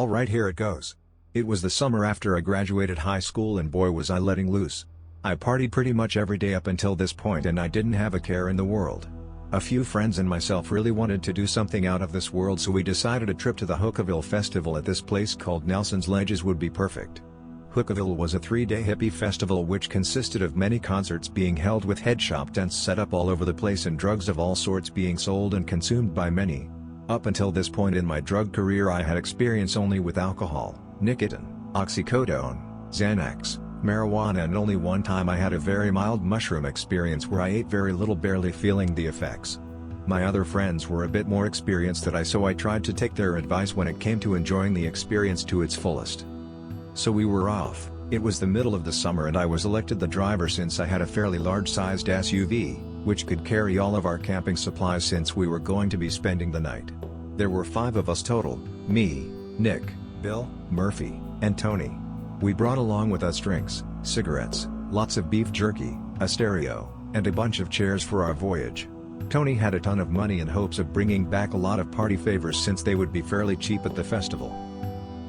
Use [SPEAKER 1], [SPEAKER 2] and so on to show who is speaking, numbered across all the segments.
[SPEAKER 1] Alright, here it goes. It was the summer after I graduated high school and boy was I letting loose. I partied pretty much every day up until this point and I didn't have a care in the world. A few friends and myself really wanted to do something out of this world, so we decided a trip to the Hookahville festival at this place called Nelson's Ledges would be perfect. Hookahville was a 3-day hippie festival which consisted of many concerts being held with head shop tents set up all over the place and drugs of all sorts being sold and consumed by many. Up until this point in my drug career I had experience only with alcohol, nicotine, oxycodone, Xanax, marijuana, and only one time I had a very mild mushroom experience where I ate very little, barely feeling the effects. My other friends were a bit more experienced than I, so I tried to take their advice when it came to enjoying the experience to its fullest. So we were off. It was the middle of the summer and I was elected the driver since I had a fairly large-sized SUV, which could carry all of our camping supplies since we were going to be spending the night. There were 5 of us total: me, Nick, Bill, Murphy, and Tony. We brought along with us drinks, cigarettes, lots of beef jerky, a stereo, and a bunch of chairs for our voyage. Tony had a ton of money in hopes of bringing back a lot of party favors since they would be fairly cheap at the festival.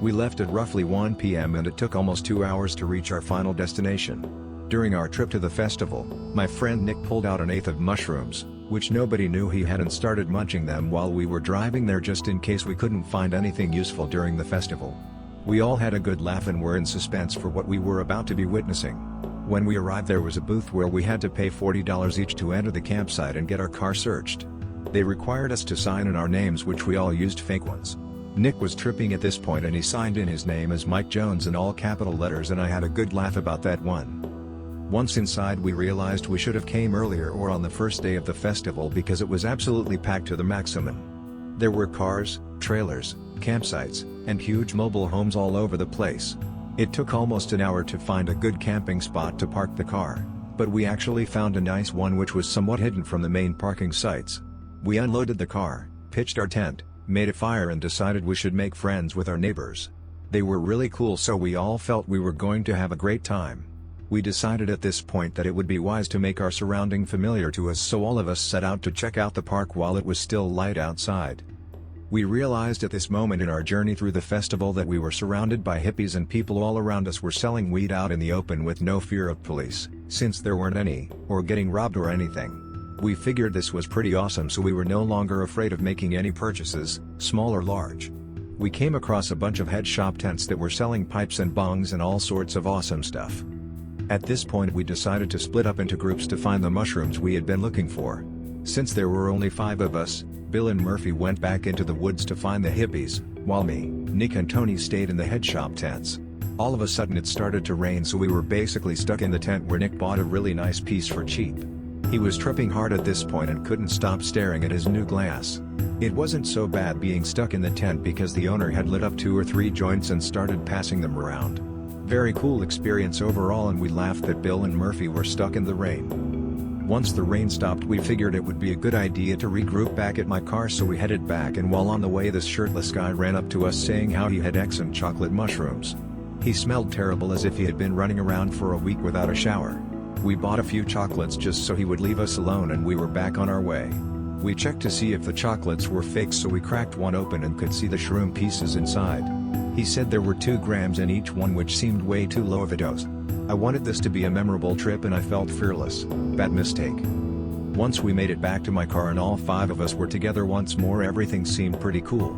[SPEAKER 1] We left at roughly 1 p.m. and it took almost 2 hours to reach our final destination. During our trip to the festival, my friend Nick pulled out an eighth of mushrooms, which nobody knew he had, and started munching them while we were driving there just in case we couldn't find anything useful during the festival. We all had a good laugh and were in suspense for what we were about to be witnessing. When we arrived there was a booth where we had to pay $40 each to enter the campsite and get our car searched. They required us to sign in our names, which we all used fake ones. Nick was tripping at this point and he signed in his name as Mike Jones in all capital letters, and I had a good laugh about that one. Once inside we realized we should have came earlier or on the first day of the festival because it was absolutely packed to the maximum. There were cars, trailers, campsites, and huge mobile homes all over the place. It took almost an hour to find a good camping spot to park the car, but we actually found a nice one which was somewhat hidden from the main parking sites. We unloaded the car, pitched our tent, made a fire, and decided we should make friends with our neighbors. They were really cool, so we all felt we were going to have a great time. We decided at this point that it would be wise to make our surrounding familiar to us, so all of us set out to check out the park while it was still light outside. We realized at this moment in our journey through the festival that we were surrounded by hippies and people all around us were selling weed out in the open with no fear of police, since there weren't any, or getting robbed or anything. We figured this was pretty awesome, so we were no longer afraid of making any purchases, small or large. We came across a bunch of head shop tents that were selling pipes and bongs and all sorts of awesome stuff. At this point we decided to split up into groups to find the mushrooms we had been looking for. Since there were only 5 of us, Bill and Murphy went back into the woods to find the hippies, while me, Nick, and Tony stayed in the head shop tents. All of a sudden it started to rain, so we were basically stuck in the tent where Nick bought a really nice piece for cheap. He was tripping hard at this point and couldn't stop staring at his new glass. It wasn't so bad being stuck in the tent because the owner had lit up 2 or 3 joints and started passing them around. Very cool experience overall, and we laughed that Bill and Murphy were stuck in the rain. Once the rain stopped we figured it would be a good idea to regroup back at my car, so we headed back, and while on the way this shirtless guy ran up to us saying how he had X and chocolate mushrooms. He smelled terrible, as if he had been running around for a week without a shower. We bought a few chocolates just so he would leave us alone, and we were back on our way. We checked to see if the chocolates were fake, so we cracked one open and could see the shroom pieces inside. He said there were 2 grams in each one, which seemed way too low of a dose. I wanted this to be a memorable trip and I felt fearless. Bad mistake. Once we made it back to my car and all 5 of us were together once more, everything seemed pretty cool.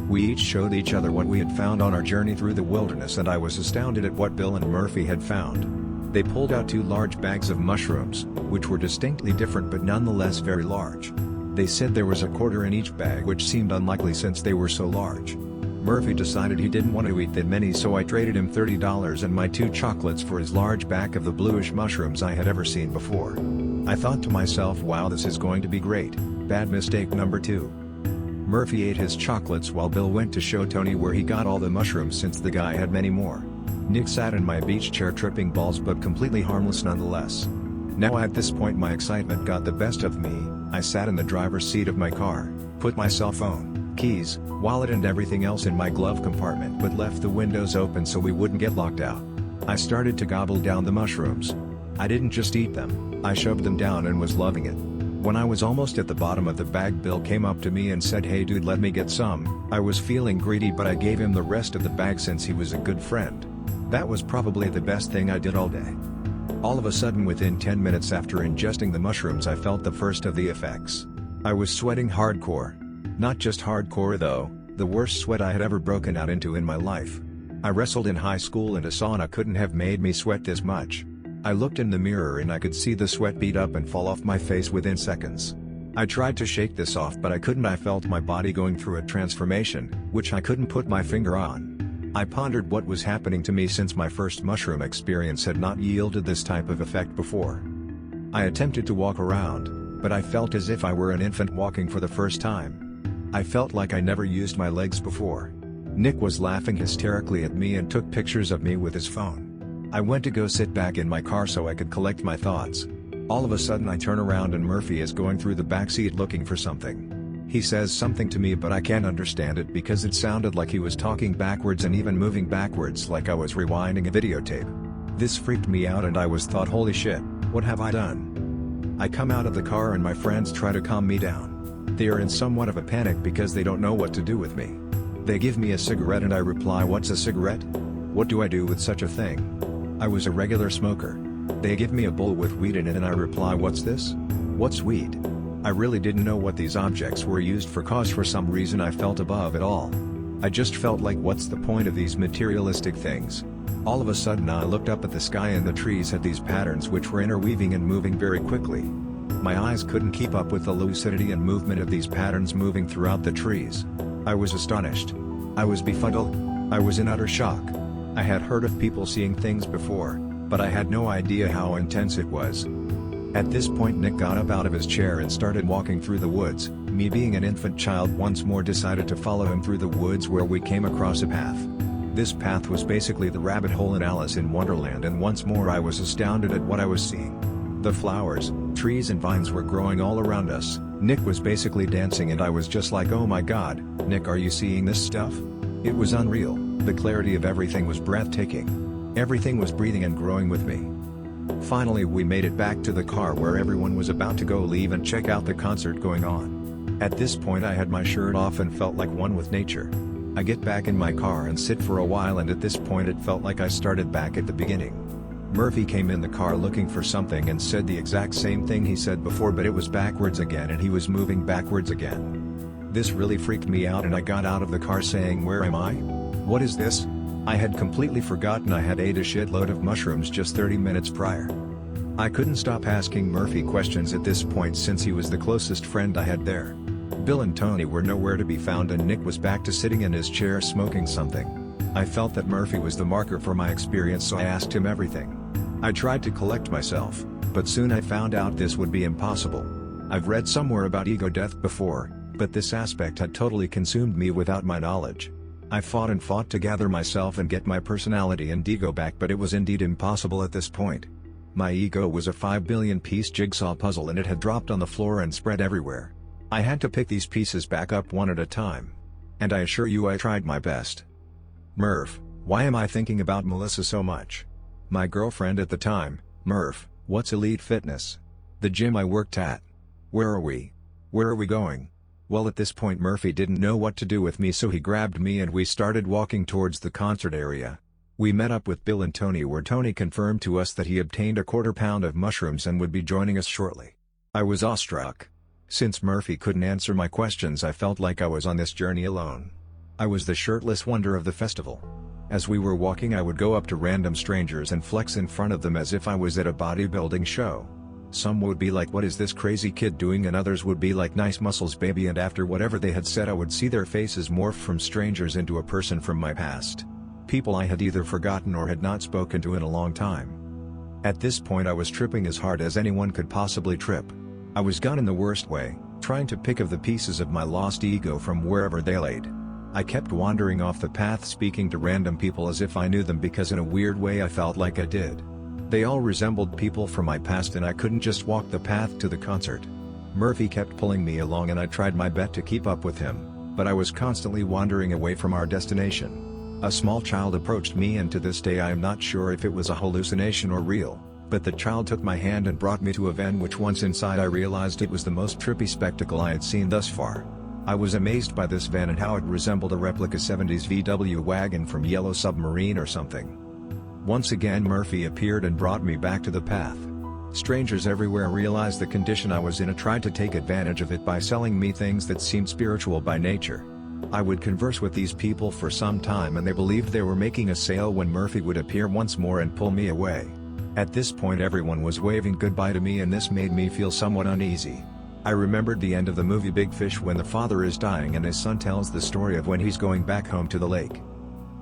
[SPEAKER 1] We each showed each other what we had found on our journey through the wilderness, and I was astounded at what Bill and Murphy had found. They pulled out 2 large bags of mushrooms, which were distinctly different but nonetheless very large. They said there was a quarter in each bag, which seemed unlikely since they were so large. Murphy decided he didn't want to eat that many, so I traded him $30 and my 2 chocolates for his large bag of the bluish mushrooms I had ever seen before. I thought to myself, wow, this is going to be great. Bad mistake number 2. Murphy ate his chocolates while Bill went to show Tony where he got all the mushrooms, since the guy had many more. Nick sat in my beach chair tripping balls, but completely harmless nonetheless. Now at this point my excitement got the best of me. I sat in the driver's seat of my car, put my cell phone, keys, wallet and everything else in my glove compartment, but left the windows open so we wouldn't get locked out. I started to gobble down the mushrooms. I didn't just eat them, I shoved them down and was loving it. When I was almost at the bottom of the bag, Bill came up to me and said, "Hey dude, let me get some." I was feeling greedy, but I gave him the rest of the bag since he was a good friend. That was probably the best thing I did all day. All of a sudden, within 10 minutes after ingesting the mushrooms, I felt the first of the effects. I was sweating hardcore. Not just hardcore though, the worst sweat I had ever broken out into in my life. I wrestled in high school and a sauna couldn't have made me sweat this much. I looked in the mirror and I could see the sweat bead up and fall off my face within seconds. I tried to shake this off, but I couldn't. I felt my body going through a transformation, which I couldn't put my finger on. I pondered what was happening to me, since my first mushroom experience had not yielded this type of effect before. I attempted to walk around, but I felt as if I were an infant walking for the first time. I felt like I never used my legs before. Nick was laughing hysterically at me and took pictures of me with his phone. I went to go sit back in my car so I could collect my thoughts. All of a sudden I turn around and Murphy is going through the backseat looking for something. He says something to me, but I can't understand it because it sounded like he was talking backwards and even moving backwards like I was rewinding a videotape. This freaked me out and I was thought, holy shit, what have I done? I come out of the car and my friends try to calm me down. They are in somewhat of a panic because they don't know what to do with me. They give me a cigarette and I reply, "What's a cigarette? What do I do with such a thing? I was a regular smoker." They give me a bowl with weed in it and I reply, "What's this? What's weed?" I really didn't know what these objects were used for, cause for some reason I felt above it all. I just felt like, what's the point of these materialistic things? All of a sudden I looked up at the sky and the trees had these patterns which were interweaving and moving very quickly. My eyes couldn't keep up with the lucidity and movement of these patterns moving throughout the trees. I was astonished. I was befuddled. I was in utter shock. I had heard of people seeing things before, but I had no idea how intense it was. At this point Nick got up out of his chair and started walking through the woods. Me, being an infant child, once more decided to follow him through the woods, where we came across a path. This path was basically the rabbit hole in Alice in Wonderland, and once more I was astounded at what I was seeing. The flowers, trees and vines were growing all around us. Nick was basically dancing and I was just like, oh my god, Nick, are you seeing this stuff? It was unreal. The clarity of everything was breathtaking. Everything was breathing and growing with me. Finally we made it back to the car where everyone was about to go leave and check out the concert going on. At this point I had my shirt off and felt like one with nature. I get back in my car and sit for a while, and at this point it felt like I started back at the beginning. Murphy came in the car looking for something and said the exact same thing he said before, but it was backwards again and he was moving backwards again. This really freaked me out and I got out of the car saying, where am I? What is this? I had completely forgotten I had ate a shitload of mushrooms just 30 minutes prior. I couldn't stop asking Murphy questions at this point since he was the closest friend I had there. Bill and Tony were nowhere to be found and Nick was back to sitting in his chair smoking something. I felt that Murphy was the marker for my experience, so I asked him everything. I tried to collect myself, but soon I found out this would be impossible. I've read somewhere about ego death before, but this aspect had totally consumed me without my knowledge. I fought and fought to gather myself and get my personality and ego back, but it was indeed impossible at this point. My ego was a 5 billion piece jigsaw puzzle and it had dropped on the floor and spread everywhere. I had to pick these pieces back up one at a time. And I assure you I tried my best. Murph, why am I thinking about Melissa so much? My girlfriend at the time. Murph, what's Elite Fitness? The gym I worked at. Where are we? Where are we going? Well, at this point Murphy didn't know what to do with me, so he grabbed me and we started walking towards the concert area. We met up with Bill and Tony, where Tony confirmed to us that he obtained a quarter pound of mushrooms and would be joining us shortly. I was awestruck. Since Murphy couldn't answer my questions, I felt like I was on this journey alone. I was the shirtless wonder of the festival. As we were walking, I would go up to random strangers and flex in front of them as if I was at a bodybuilding show. Some would be like, what is this crazy kid doing, and others would be like, nice muscles baby, and after whatever they had said I would see their faces morph from strangers into a person from my past. People I had either forgotten or had not spoken to in a long time. At this point I was tripping as hard as anyone could possibly trip. I was gone in the worst way, trying to pick up the pieces of my lost ego from wherever they laid. I kept wandering off the path, speaking to random people as if I knew them, because in a weird way I felt like I did. They all resembled people from my past and I couldn't just walk the path to the concert. Murphy kept pulling me along and I tried my best to keep up with him, but I was constantly wandering away from our destination. A small child approached me, and to this day I am not sure if it was a hallucination or real. But the child took my hand and brought me to a van which once inside I realized it was the most trippy spectacle I had seen thus far. I was amazed by this van and how it resembled a replica 70s VW wagon from Yellow Submarine or something. Once again Murphy appeared and brought me back to the path. Strangers everywhere realized the condition I was in and tried to take advantage of it by selling me things that seemed spiritual by nature. I would converse with these people for some time and they believed they were making a sale when Murphy would appear once more and pull me away. At this point everyone was waving goodbye to me and this made me feel somewhat uneasy. I remembered the end of the movie Big Fish when the father is dying and his son tells the story of when he's going back home to the lake.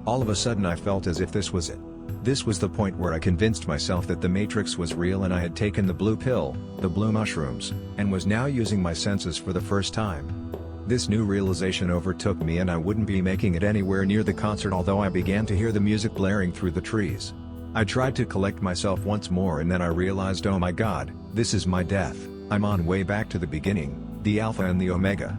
[SPEAKER 1] All of a sudden I felt as if this was it. This was the point where I convinced myself that the Matrix was real and I had taken the blue pill, the blue mushrooms, and was now using my senses for the first time. This new realization overtook me and I wouldn't be making it anywhere near the concert although I began to hear the music blaring through the trees. I tried to collect myself once more and then I realized, oh my god, this is my death, I'm on way back to the beginning, the Alpha and the Omega.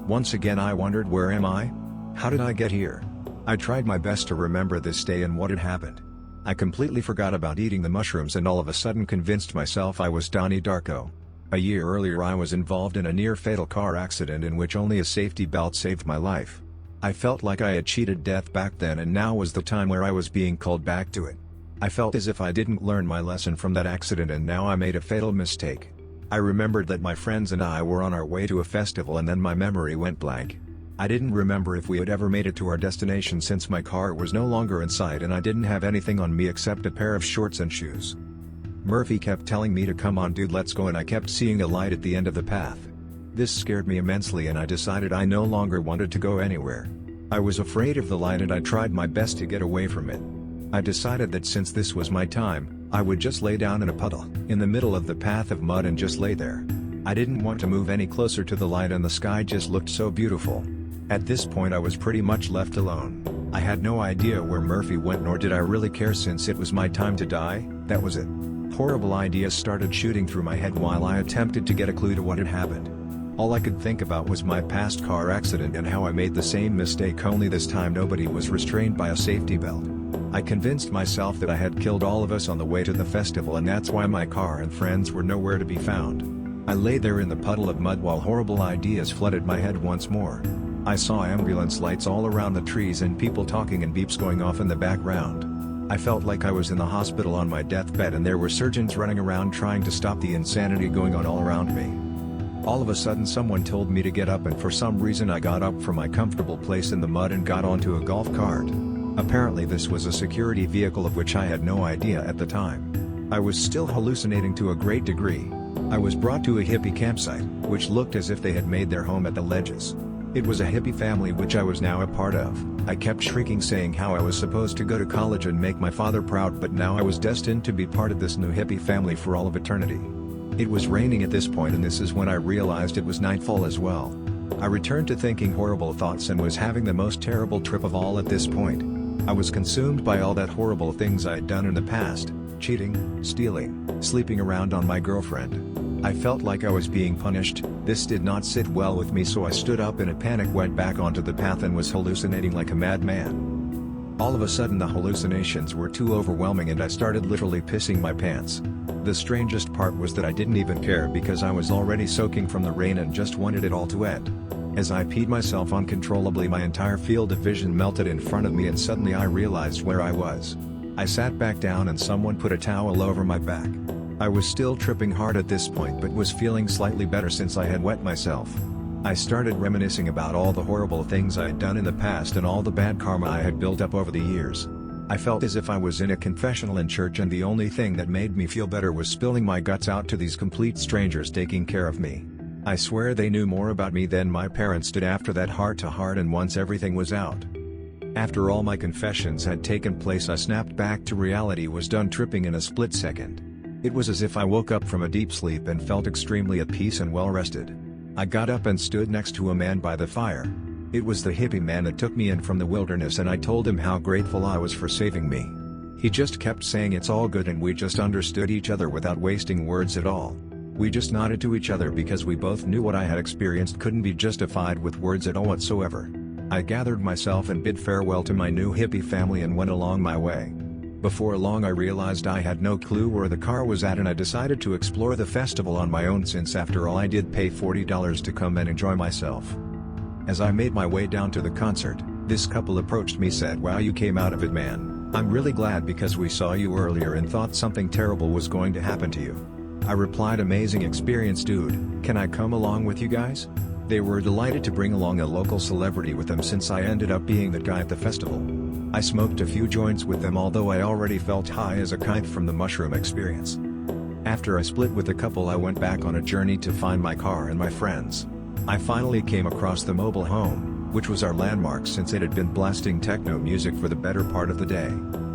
[SPEAKER 1] Once again I wondered, where am I? How did I get here? I tried my best to remember this day and what had happened. I completely forgot about eating the mushrooms and all of a sudden convinced myself I was Donnie Darko. A year earlier I was involved in a near-fatal car accident in which only a safety belt saved my life. I felt like I had cheated death back then and now was the time where I was being called back to it. I felt as if I didn't learn my lesson from that accident and now I made a fatal mistake. I remembered that my friends and I were on our way to a festival and then my memory went blank. I didn't remember if we had ever made it to our destination since my car was no longer in sight and I didn't have anything on me except a pair of shorts and shoes. Murphy kept telling me to come on dude, let's go, and I kept seeing a light at the end of the path. This scared me immensely and I decided I no longer wanted to go anywhere. I was afraid of the light and I tried my best to get away from it. I decided that since this was my time, I would just lay down in a puddle, in the middle of the path of mud and just lay there. I didn't want to move any closer to the light and the sky just looked so beautiful. At this point I was pretty much left alone. I had no idea where Murphy went nor did I really care since it was my time to die, that was it. Horrible ideas started shooting through my head while I attempted to get a clue to what had happened. All I could think about was my past car accident and how I made the same mistake, only this time nobody was restrained by a safety belt. I convinced myself that I had killed all of us on the way to the festival and that's why my car and friends were nowhere to be found. I lay there in the puddle of mud while horrible ideas flooded my head once more. I saw ambulance lights all around the trees and people talking and beeps going off in the background. I felt like I was in the hospital on my deathbed and there were surgeons running around trying to stop the insanity going on all around me. All of a sudden someone told me to get up and for some reason I got up from my comfortable place in the mud and got onto a golf cart. Apparently this was a security vehicle of which I had no idea at the time. I was still hallucinating to a great degree. I was brought to a hippie campsite, which looked as if they had made their home at the ledges. It was a hippie family which I was now a part of. I kept shrieking saying how I was supposed to go to college and make my father proud, but now I was destined to be part of this new hippie family for all of eternity. It was raining at this point and this is when I realized it was nightfall as well. I returned to thinking horrible thoughts and was having the most terrible trip of all at this point. I was consumed by all that horrible things I had done in the past, cheating, stealing, sleeping around on my girlfriend. I felt like I was being punished. This did not sit well with me, so I stood up in a panic, went back onto the path and was hallucinating like a madman. All of a sudden the hallucinations were too overwhelming and I started literally pissing my pants. The strangest part was that I didn't even care because I was already soaking from the rain and just wanted it all to end. As I peed myself uncontrollably, my entire field of vision melted in front of me and suddenly I realized where I was. I sat back down and someone put a towel over my back. I was still tripping hard at this point but was feeling slightly better since I had wet myself. I started reminiscing about all the horrible things I had done in the past and all the bad karma I had built up over the years. I felt as if I was in a confessional in church and the only thing that made me feel better was spilling my guts out to these complete strangers taking care of me. I swear they knew more about me than my parents did after that heart-to-heart, and once everything was out. After all my confessions had taken place I snapped back to reality, was done tripping in a split second. It was as if I woke up from a deep sleep and felt extremely at peace and well rested. I got up and stood next to a man by the fire. It was the hippie man that took me in from the wilderness and I told him how grateful I was for saving me. He just kept saying it's all good and we just understood each other without wasting words at all. We just nodded to each other because we both knew what I had experienced couldn't be justified with words at all whatsoever. I gathered myself and bid farewell to my new hippie family and went along my way. Before long I realized I had no clue where the car was at, and I decided to explore the festival on my own, since after all I did pay $40 to come and enjoy myself. As I made my way down to the concert, this couple approached me, said, "Wow, you came out of it, man. I'm really glad because we saw you earlier and thought something terrible was going to happen to you." I replied, "Amazing experience, dude. Can I come along with you guys?" They were delighted to bring along a local celebrity with them, since I ended up being the guy at the festival. I smoked a few joints with them, although I already felt high as a kite from the mushroom experience. After I split with the couple, I went back on a journey to find my car and my friends. I finally came across the mobile home, which was our landmark since it had been blasting techno music for the better part of the day.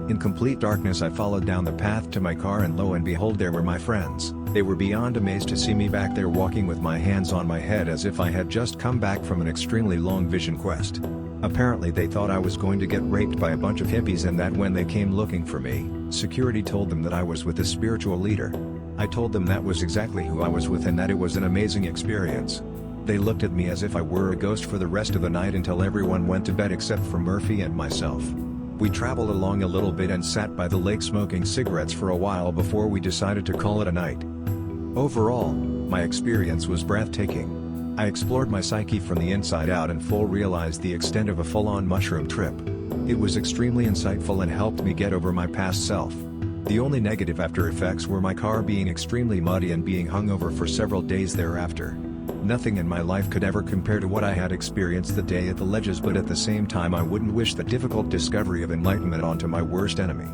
[SPEAKER 1] In complete darkness I followed down the path to my car, and lo and behold, there were my friends. They were beyond amazed to see me back there walking with my hands on my head as if I had just come back from an extremely long vision quest. Apparently they thought I was going to get raped by a bunch of hippies, and that when they came looking for me, security told them that I was with a spiritual leader. I told them that was exactly who I was with and that it was an amazing experience. They looked at me as if I were a ghost for the rest of the night until everyone went to bed except for Murphy and myself. We traveled along a little bit and sat by the lake smoking cigarettes for a while before we decided to call it a night. Overall, my experience was breathtaking. I explored my psyche from the inside out and realized the extent of a full-on mushroom trip. It was extremely insightful and helped me get over my past self. The only negative after effects were my car being extremely muddy and being hungover for several days thereafter. Nothing in my life could ever compare to what I had experienced the day at the ledges, but at the same time I wouldn't wish the difficult discovery of enlightenment onto my worst enemy.